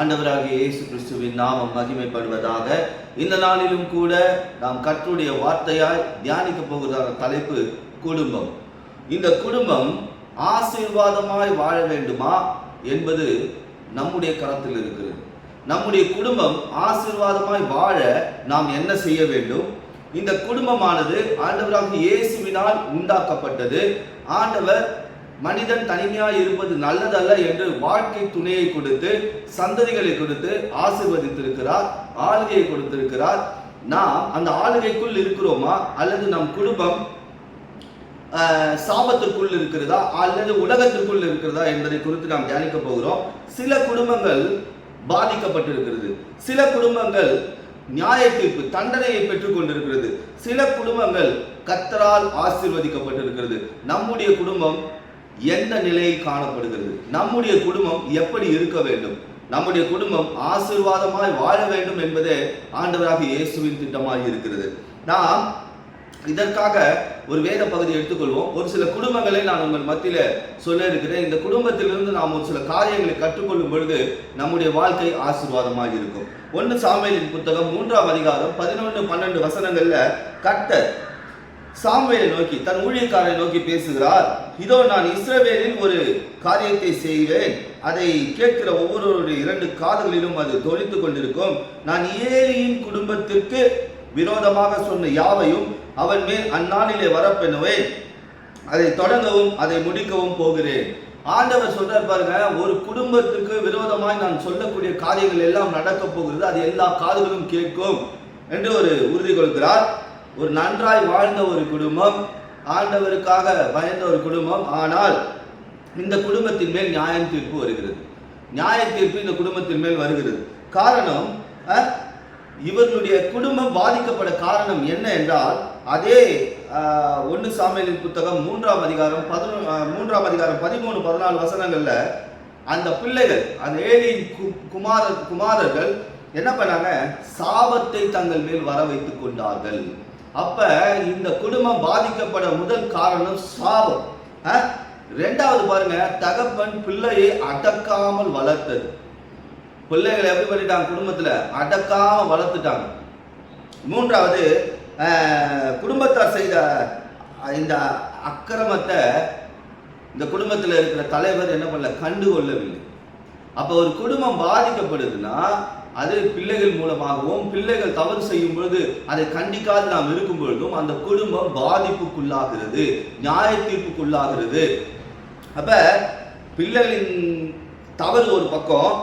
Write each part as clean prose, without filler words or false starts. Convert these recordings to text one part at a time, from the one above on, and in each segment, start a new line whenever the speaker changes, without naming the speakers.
ஆண்டவராகிய இயேசு கிறிஸ்துவின் நாமம் மகிமைப்படுவதாக. இந்த நாளிலும் கூட நாம் கர்த்தருடைய வார்த்தையாய் தியானிக்க போகிறதான தலைப்பு குடும்பம். இந்த குடும்பம் ஆசீர்வாதமாய் வாழ வேண்டுமா என்பது நம்முடைய கரத்தில் இருக்கிறது. நம்முடைய குடும்பம் ஆசீர்வாதமாய் வாழ நாம் என்ன செய்ய வேண்டும்? இந்த குடும்பமானது ஆண்டவராகிய இயேசுவினால் உண்டாக்கப்பட்டது. ஆண்டவர் மனிதன் தனிமையாக இருப்பது நல்லதல்ல என்று வாழ்க்கை துணையை கொடுத்து, சந்ததிகளை கொடுத்து ஆசீர்வதித்திருக்கிறார், ஆளுகையை கொடுத்திருக்கிறார். நாம் அந்த ஆளுகைக்குள் இருக்கிறோமா, அல்லது நம் குடும்பம் சாபத்திற்குள் இருக்கிறதா அல்லது உலகத்திற்குள் இருக்கிறதா என்பதை குறித்து நாம் தியானிக்க போகிறோம். சில குடும்பங்கள் பாதிக்கப்பட்டிருக்கிறது, சில குடும்பங்கள் நியாய தீர்ப்பு தண்டனையை பெற்றுக் கொண்டிருக்கிறது, சில குடும்பங்கள் கர்த்தரால் ஆசீர்வதிக்கப்பட்டிருக்கிறது. நம்முடைய குடும்பம் எந்த நிலையில் காணப்படுகிறது? நம்முடைய குடும்பம் எப்படி இருக்க வேண்டும்? நம்முடைய குடும்பம் ஆசீர்வாதமாய் வாழ வேண்டும் என்பதே ஆண்டவராகிய இயேசுவின் திட்டமாய் இருக்கிறது. நாம் இதற்காக ஒரு வேத பகுதியை எடுத்துக்கொள்வோம். ஒரு சில குடும்பங்களை நான் உங்கள் மத்தியில சொல்ல இருக்கிறேன். இந்த குடும்பத்திலிருந்து நாம் ஒரு சில காரியங்களை கற்றுக்கொள்ளும் பொழுது நம்முடைய வாழ்க்கை ஆசீர்வாதமாக இருக்கும். 1 சாமுவேலின் புத்தகம் 3ஆம் அதிகாரம் 11-12 வசனங்கள்ல கர்த்தர் சாமுவேலை நோக்கி, தன் ஊழியக்காரரை நோக்கி பேசுகிறார். இதோ நான் இஸ்ரவேலில் ஒரு காரியத்தை செய்வேன், அதை கேட்கிற ஒவ்வொருவருடைய 2 காதுகளிலும் அது தொனித்துக் கொண்டிருக்கும். நான் ஏலியின் குடும்பத்திற்கு விரோதமாக சொன்ன யாவையும் அவன் மேல் அந்நாளிலே வரப்பெண்ணுவேன், அதை தொடங்கவும் அதை முடிக்கவும் போகிறேன். ஆண்டவர் சொல்றார் பாருங்க, ஒரு குடும்பத்துக்கு விரோதமாய் நான் சொல்லக்கூடிய காரியங்கள் எல்லாம் நடக்க போகிறது, அது எல்லா காதுகளும் கேட்கும் என்று ஒரு உறுதி கொடுக்கிறார். ஒரு நன்றாய் வாழ்ந்த ஒரு குடும்பம், ஆண்டவருக்காக பயந்த ஒரு குடும்பம். ஆனால் இந்த குடும்பத்தின் மேல் நியாய தீர்ப்பு வருகிறது. நியாய தீர்ப்பு இந்த குடும்பத்தின் மேல் வருகிறது. காரணம், இவர்களுடைய குடும்பம் பாதிக்கப்பட காரணம் என்ன என்றால், அதே 1 சாமுவேலின் புத்தகம் 3ஆம் அதிகாரம் 13-14 வசனங்கள்ல அந்த பிள்ளைகள், அந்த ஏலியின் குமாரர்கள் என்ன பண்ணாங்க? சாபத்தை தங்கள் மேல் வர வைத்துக் கொண்டார்கள். அப்ப இந்த குடும்பம் பாதிக்கப்பட முதல் காரணம் சாபம். 2வது பாருங்க, தகப்பன் பிள்ளையை அடக்காமல் வளர்த்தது. பிள்ளைகளை எப்படி பண்ணிட்டாங்க? குடும்பத்துல அடக்காம வளர்த்துட்டாங்க. 3வது, குடும்பத்தார் செய்த இந்த அக்கிரமத்தை இந்த குடும்பத்தில் இருக்கிற தலைவர் என்ன பண்ணல? கண்டுகொள்ளவில்லை. அப்ப ஒரு குடும்பம் பாதிக்கப்படுதுன்னா அது பிள்ளைகள் மூலமாகவும், பிள்ளைகள் தவறு செய்யும் பொழுது அதை கண்டிக்காது நாம் இருக்கும் பொழுதும் அந்த குடும்பம் பாதிப்புக்குள்ளாகிறது, நியாய தீர்ப்புக்குள்ளாகிறது. அப்ப பிள்ளைகளின் தவறு ஒரு பக்கம்,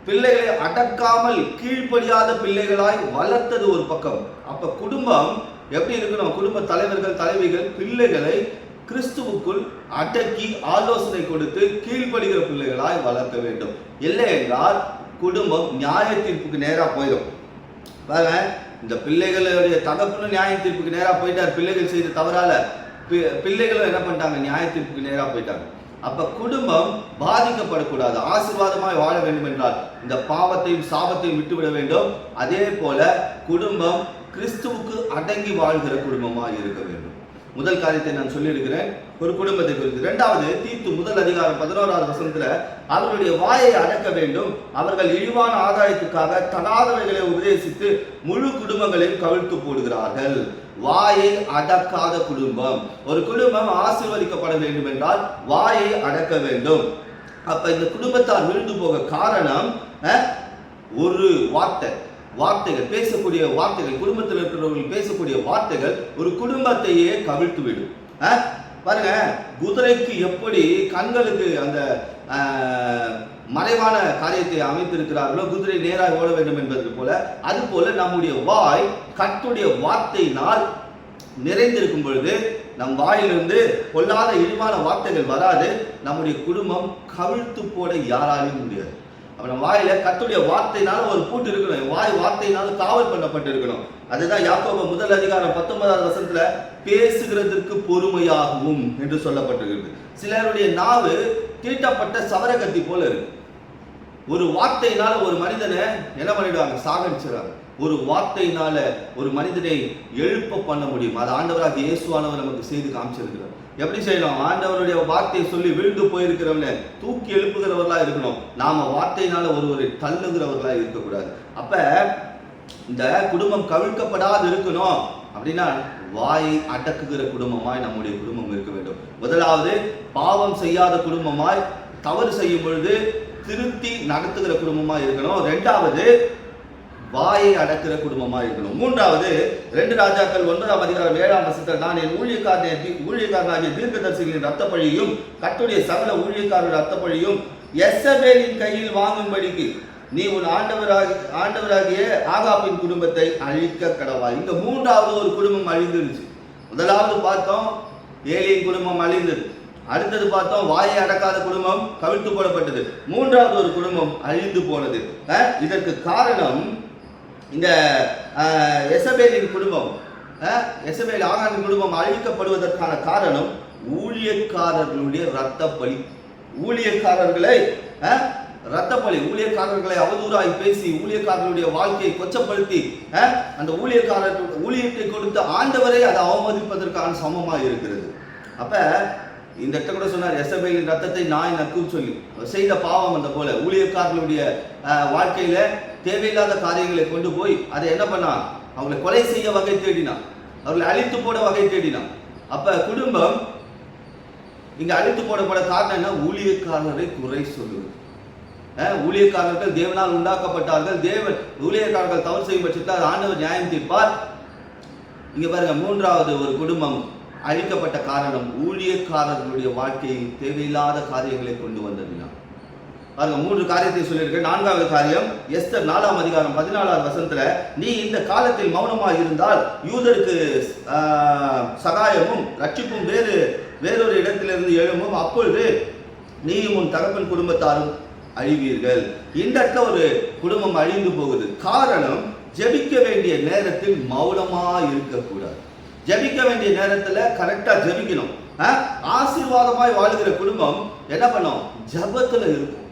பிள்ளைகளை அடக்காமல் கீழ்ப்படியாத பிள்ளைகளாய் வளர்த்தது ஒரு பக்கம். அப்ப குடும்பம் எப்படி இருக்கணும்? குடும்ப தலைவர்கள், தலைவிகள் பிள்ளைகளை கிறிஸ்துவுக்குள் அடக்கி ஆலோசனை கொடுத்து கீழ்ப்படுகிற பிள்ளைகளாய் வளர்க்க வேண்டும். இல்லை என்றால் குடும்பம் நியாய தீர்ப்புக்கு நேரா போயிடும். பாருங்க, இந்த பிள்ளைகளுடைய தகப்பனும் நியாய தீர்ப்புக்கு நேரா போயிட்டார். பிள்ளைகள் செய்த தவறால பிள்ளைகளும் என்ன பண்ணிட்டாங்க? நியாய தீர்ப்புக்கு நேரா போயிட்டாங்க. அப்ப குடும்பம் பாதிக்கப்படக்கூடாது, ஆசீர்வாதமாய் வாழ வேண்டும் என்றால் இந்த பாவத்தையும் சாபத்தையும் விட்டுவிட வேண்டும். அதே போல குடும்பம் கிறிஸ்துவுக்கு அடங்கி வாழ்கிற குடும்பமாக இருக்க வேண்டும். முதல் காரியத்தை நான் சொல்லியிருக்கிறேன், ஒரு குடும்பத்தை குறித்து. 2வது, தீத்து 1 அதிகாரம் 11வது வசனத்துல அவர்களுடைய வாயை அடக்க வேண்டும், அவர்கள் இழிவான ஆதாயத்துக்காக தகாதவைகளை உபதேசித்து முழு குடும்பங்களையும் கவிழ்த்து போடுகிறார்கள். வாயை அடக்காத குடும்பம். ஒரு குடும்பம் ஆசீர்வதிக்கப்பட வேண்டும் என்றால் வாயை அடக்க வேண்டும். அப்ப இந்த குடும்பத்தால் விழுந்து போக காரணம் ஒரு வார்த்தைகள், பேசக்கூடிய வார்த்தைகள், குடும்பத்தில் இருக்கிறவர்கள் பேசக்கூடிய வார்த்தைகள் ஒரு குடும்பத்தையே கவிழ்த்து விடும். பாருங்க, குதிரைக்கு எப்படி கண்களுக்கு அந்த மறைவான காரியத்தை அமைத்திருக்கிறார்களோ, குதிரை நேராக ஓட வேண்டும் என்பது போல, அது போல நம்முடைய வாய் கர்த்தருடைய வார்த்தையினால் நிறைந்திருக்கும் பொழுது நம் வாயிலிருந்து பொல்லாத இழிவான வார்த்தைகள் வராது. நம்முடைய குடும்பம் கவிழ்த்து போட யாராலையும் முடியாது. நம்ம வாயில கர்த்தருடைய வார்த்தையினால ஒரு பூட்டு இருக்கணும். வாய் வார்த்தையினால காவல் பண்ணப்பட்டு இருக்கணும். அதுதான் யாக்கோபு 1 அதிகாரம் 19வது வசனத்துல பேசுகிறதற்கு பொறுமையாகவும் என்று சொல்லப்பட்டிருக்கிறது. சிலருடைய நாவு தீட்டப்பட்ட சவரகத்தி போல இருக்கு. ஒரு வார்த்தையினால ஒரு மனிதனை என்ன பண்ணிடுவாங்க? சாகடிச்சிடுறாங்க. ஒரு வார்த்தையினால ஒரு மனிதனை எழுப்ப பண்ண முடியும். அது ஆண்டவராக இயேசுவானவர் நமக்கு செய்து காமிச்சிருக்கிறார். எப்படி செய்யணும்? ஆண்டவருடைய வார்த்தையை சொல்லி விழுந்து போயிருக்கிறவனை தூக்கி எழுப்புகிறவர்களா இருக்கணும். நாம வார்த்தையினால ஒருவரை தள்ளுகிறவர்களா இருக்கக்கூடாது. அப்ப இந்த குடும்பம் கவிழ்க்கப்படாது இருக்கணும் அப்படின்னா வாயை அடக்குகிற குடும்பமாய் நம்முடைய குடும்பம் இருக்க வேண்டும். முதலாவது, பாவம் செய்யாத குடும்பமாய், தவறு செய்யும் பொழுது திருத்தி நடத்துகிற குடும்பமாய் இருக்கணும். இரண்டாவது, வாயை அடக்கிற குடும்பமா இருக்கணும். மூன்றாவது, 2 ராஜாக்கள் 9ஆம் அதிகாரம் 7ஆம் வசனத்தில், நான் என் ஊழியக்காரனாகிய தீர்க்கதரிசிகளின் ரத்தப்பழியும் கர்த்தருடைய சகல ஊழியக்காரர் ரத்தப்பழியும் யெசபேலின் கையில் வாங்கும்படிக்கு நீ உன் ஆண்டவராகிய ஆகாபின் குடும்பத்தை அழிக்க கடவாய். இங்க மூன்றாவது ஒரு குடும்பம் அழிந்துருச்சு. முதலாவது பார்த்தோம் ஏலியின் குடும்பம் அழிந்தது. அடுத்தது பார்த்தோம் வாயை அடக்காத குடும்பம் கவிழ்த்து போடப்பட்டது. மூன்றாவது ஒரு குடும்பம் அழிந்து போனது. இதற்கு காரணம் இந்த யெசபேலின் குடும்பம், யெசபேல் ஆகானின் குடும்பம் அழிக்கப்படுவதற்கான காரணம் ஊழியக்காரர்களுடைய இரத்தப்பழி. ஊழியக்காரர்களை இரத்தப்பழி, ஊழியக்காரர்களை அவதூறாய் பேசி ஊழியக்காரர்களுடைய வாழ்க்கையை கொச்சப்படுத்தி அந்த ஊழியத்தை கொடுத்த ஆண்டவரை அதை அவமதிப்பதற்கான சமமாக இருக்கிறது. அப்ப இந்த இடத்த கூட சொன்னார், யெசபேலின் ரத்தத்தை நாய் நக்கும் சொல்லி செய்த பாவம். அந்த போல ஊழியக்காரர்களுடைய வாழ்க்கையில தேவையில்லாத காரியங்களை கொண்டு போய் அதை என்ன பண்ணான்? அவங்களை கொலை செய்ய வகை தேடினான், அவர்களை அழித்து போட வகை தேடினான். அப்ப குடும்பம் இங்க அழித்து போடப்பட காரணம் என்ன? ஊழியக்காரரை குறை சொல்லுவது. ஊழியக்காரர்கள் தேவனால் உண்டாக்கப்பட்டார்கள். ஊழியக்காரர்கள் தவறு செய்யும் பட்சத்தில் ஆண்டவர் நியாயம் தீர்ப்பார். இங்க பாருங்க, மூன்றாவது ஒரு குடும்பம் அழிக்கப்பட்ட காரணம் ஊழியக்காரர்களுடைய வாழ்க்கையில் தேவையில்லாத காரியங்களை கொண்டு வந்ததுதான். பாருங்க, 3 காரியத்தை சொல்லியிருக்க. 4வது காரியம், எஸ்தர் 4ஆம் அதிகாரம் 14ஆம் வசனத்துல, நீ இந்த காலத்தில் மௌனமாக இருந்தால் யூதருக்கு சகாயமும் ரட்சிப்பும் வேறொரு இடத்திலிருந்து எழும்பும், அப்பொழுது நீயும் உன் தகப்பன் குடும்பத்தாரும் அழிவீர்கள். இந்த இடத்துல ஒரு குடும்பம் அழிந்து போகுது. காரணம், ஜெபிக்க வேண்டிய நேரத்தில் மௌனமா இருக்கக்கூடாது. ஜெபிக்க வேண்டிய நேரத்துல கரெக்டா ஜெபிக்கணும். ஆசீர்வாதமாய் வாழ்கிற குடும்பம் என்ன பண்ணும்? ஜபத்துல இருக்கும்.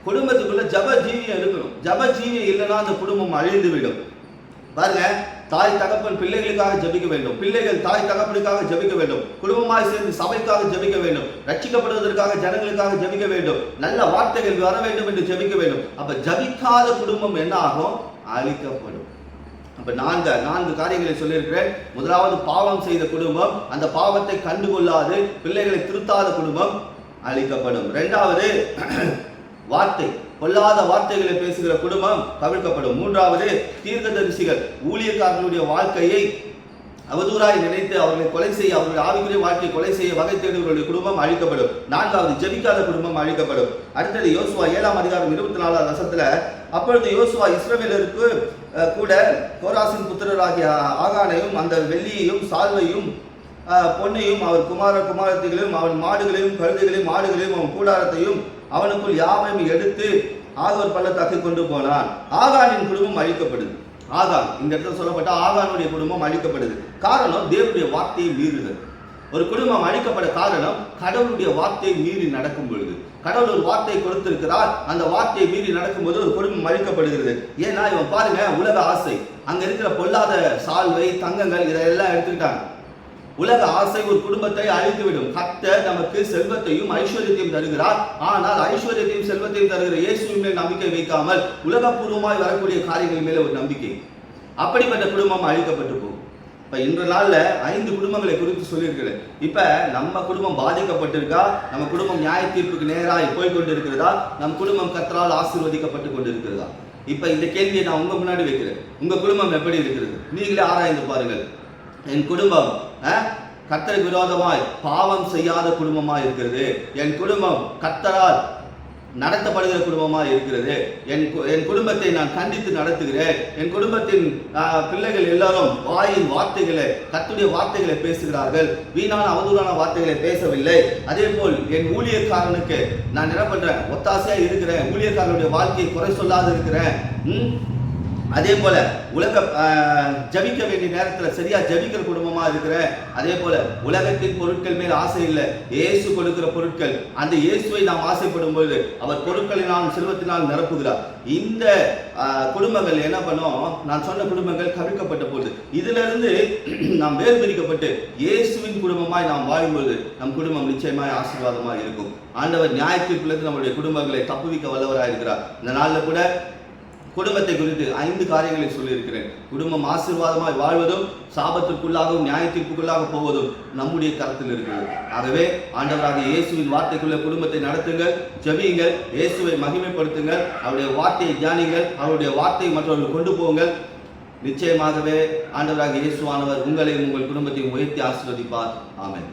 குடும்பத்துக்குள்ள ஜப ஜீவியம் இருக்கணும். ஜப ஜீவியம் இல்லைன்னா அந்த குடும்பம் அழிந்து விடும். பாருங்க, தாய் தகப்பன் பிள்ளைகளுக்காக ஜெபிக்க வேண்டும், பிள்ளைகள் தாய் தகப்பனுக்காக ஜெபிக்க வேண்டும், குடும்பமாய் சேர்ந்து சபைக்காக ஜெபிக்க வேண்டும், ரட்சிக்கப்படுவதற்காக ஜனங்களுக்காக ஜெபிக்க வேண்டும், நல்ல வார்த்தைகள் வர வேண்டும் என்று ஜெபிக்க வேண்டும். அப்ப ஜபிக்காத குடும்பம் என்ன ஆகும்? அழிக்கப்படும். அப்ப 4 காரியங்களை சொல்லியிருக்கிறேன். முதலாவது, பாவம் செய்த குடும்பம், அந்த பாவத்தை கண்டுகொள்ளாது பிள்ளைகளை திருத்தாத குடும்பம் அழிக்கப்படும். இரண்டாவது, வார்த்தை, பொல்லாத வார்த்தைகளை பேசுகிற குடும்பம் கவிழ்க்கப்படும். மூன்றாவது, தீர்க்கதரிசிகள் ஊழியக்காரர்களுடைய வாழ்க்கையை அவதூறாய் நினைத்து அவர்களை கொலை செய்ய, அவர்களுடைய ஆவிக்குரிய வாழ்க்கையை கொலை செய்ய வகை தேடுவர்களுடைய குடும்பம் அழிக்கப்படும். 4வது, ஜெபிக்காத குடும்பம் அழிக்கப்படும். அடுத்தது யோசுவா 7ஆம் அதிகாரம் 24ஆம் வசனத்துல, அப்பொழுது யோசுவா இஸ்ரவேலருக்கு கூட கோராசின் புத்திரராகிய ஆகானையும் அந்த வெள்ளியையும் சால்வையும் பொன்னையும் அவர் குமாரத்திகளையும் அவன் மாடுகளையும் கழுதைகளையும் ஆடுகளையும் அவன் கூடாரத்தையும் அவனுக்குள் யாவையும் எடுத்து ஆகோர் பள்ளத்தாக்கை கொண்டு போனான். ஆகானின் குடும்பம் அழிக்கப்படுது. ஆகான், இந்த இடத்துல சொல்லப்பட்ட ஆகானுடைய குடும்பம் அழிக்கப்படுது. காரணம், தேவனுடைய வார்த்தையை மீறுதல். ஒரு குடும்பம் அழிக்கப்பட காரணம் கடவுளுடைய வார்த்தையை மீறி நடக்கும் பொழுது. கடவுள் ஒரு வார்த்தையை கொடுத்திருக்கிறார், அந்த வார்த்தையை மீறி நடக்கும்போது ஒரு குடும்பம் அழிக்கப்படுகிறது. ஏன்னா இவன் பாருங்க, உலக ஆசை, அங்க இருக்கிற பொல்லாத சால்வை தங்கங்கள் இதெல்லாம் எடுத்துக்கிட்டாங்க. உலக ஆசை ஒரு குடும்பத்தை அழித்துவிடும். கர்த்தர் நமக்கு செல்வத்தையும் ஐஸ்வர்யத்தையும் தருகிறார். ஆனால் ஐஸ்வர்யத்தையும் செல்வத்தையும் தருகிற இயேசுவின் மேல் நம்பிக்கை வைக்காமல் உலகப்பூர்வமாய் வரக்கூடிய காரியங்கள் மேல ஒரு நம்பிக்கை, அப்படிப்பட்ட குடும்பம் அழிக்கப்பட்டு போகும். இப்ப இன்ற நாள்ல 5 குடும்பங்களை குறித்து சொல்லியிருக்கிறேன். இப்ப நம்ம குடும்பம் பாதிக்கப்பட்டிருக்கா? நம்ம குடும்பம் நியாய தீர்ப்புக்கு நேராக போய்கொண்டிருக்கிறதா? நம் குடும்பம் கர்த்தரால் ஆசீர்வதிக்கப்பட்டு கொண்டிருக்கிறதா? இப்ப இந்த கேள்வியை நான் உங்க முன்னாடி வைக்கிறேன். உங்க குடும்பம் எப்படி இருக்கிறது? நீங்களே ஆராய்ந்து பாருங்கள். என் குடும்பம் கர்த்தருக்கு விரோதமாய் பாவம் செய்யாத குடும்பமாய் இருக்கிறது. என் குடும்பம் கர்த்தரால் நடத்தப்படுகிற குடும்பமா இருக்கிறது. என் குடும்பத்தை நான் கண்டித்து நடத்துகிறேன். என் குடும்பத்தின் பிள்ளைகள் எல்லாரும் வாயின் வார்த்தைகளை, கர்த்தருடைய வார்த்தைகளை பேசுகிறார்கள், வீணான அவதூறான வார்த்தைகளை பேசவில்லை. அதே போல் என் ஊழியக்காரனுக்கு நான் என்ன பண்றேன்? ஒத்தாசையா இருக்கிறேன். ஊழியக்காரனுடைய வாழ்க்கையை குறை சொல்லாத இருக்கிறேன். அதே போல ஜபிக்க வேண்டிய நேரத்தில் சரியா ஜபிக்கிற குடும்பமா இருக்கிற, அதே போல உலகத்தின் பொருட்கள் மேல் ஆசை இல்லை, இயேசு கொடுக்கிற பொருட்கள், அந்த இயேசுவை நாம் ஆசைப்படும் பொழுது அவர் பொருட்களினால் செல்வத்தினால் நிரப்புகிறார். இந்த குடும்பங்கள் என்ன பண்ணோம், நான் சொன்ன குடும்பங்கள் கவிழ்க்கப்பட்ட போது இதுல இருந்து நாம் வேறு பிரிக்கப்பட்டு இயேசுவின் குடும்பமாய் நாம் வாழும்போது நம் குடும்பம் நிச்சயமாய் ஆசீர்வாதமாக இருக்கும். ஆண்டவர் நியாயத்தீர்ப்பிலிருந்து நம்முடைய குடும்பங்களை தப்புவிக்க வல்லவராக இருக்கிறார். இந்த நாளில் கூட குடும்பத்தை குறித்து 5 காரியங்களை சொல்லியிருக்கிறேன். குடும்பம் ஆசீர்வாதமாய் வாழ்வதும் சாபத்திற்குள்ளாகவும் நியாயத்திற்குள்ளாக போவதும் நம்முடைய கருத்தில் இருக்கிறது. ஆகவே ஆண்டவராக இயேசுவின் வார்த்தைக்குள்ள குடும்பத்தை நடத்துங்கள், ஜெபியுங்கள், இயேசுவை மகிமைப்படுத்துங்கள், அவருடைய வார்த்தையை தியானிங்கள், அவருடைய வார்த்தையை மற்றவர்கள் கொண்டு போங்கள். நிச்சயமாகவே ஆண்டவராக இயேசுவானவர் உங்களையும் உங்கள் குடும்பத்தையும் உயர்த்தி ஆசீர்வதிப்பார். ஆமென்.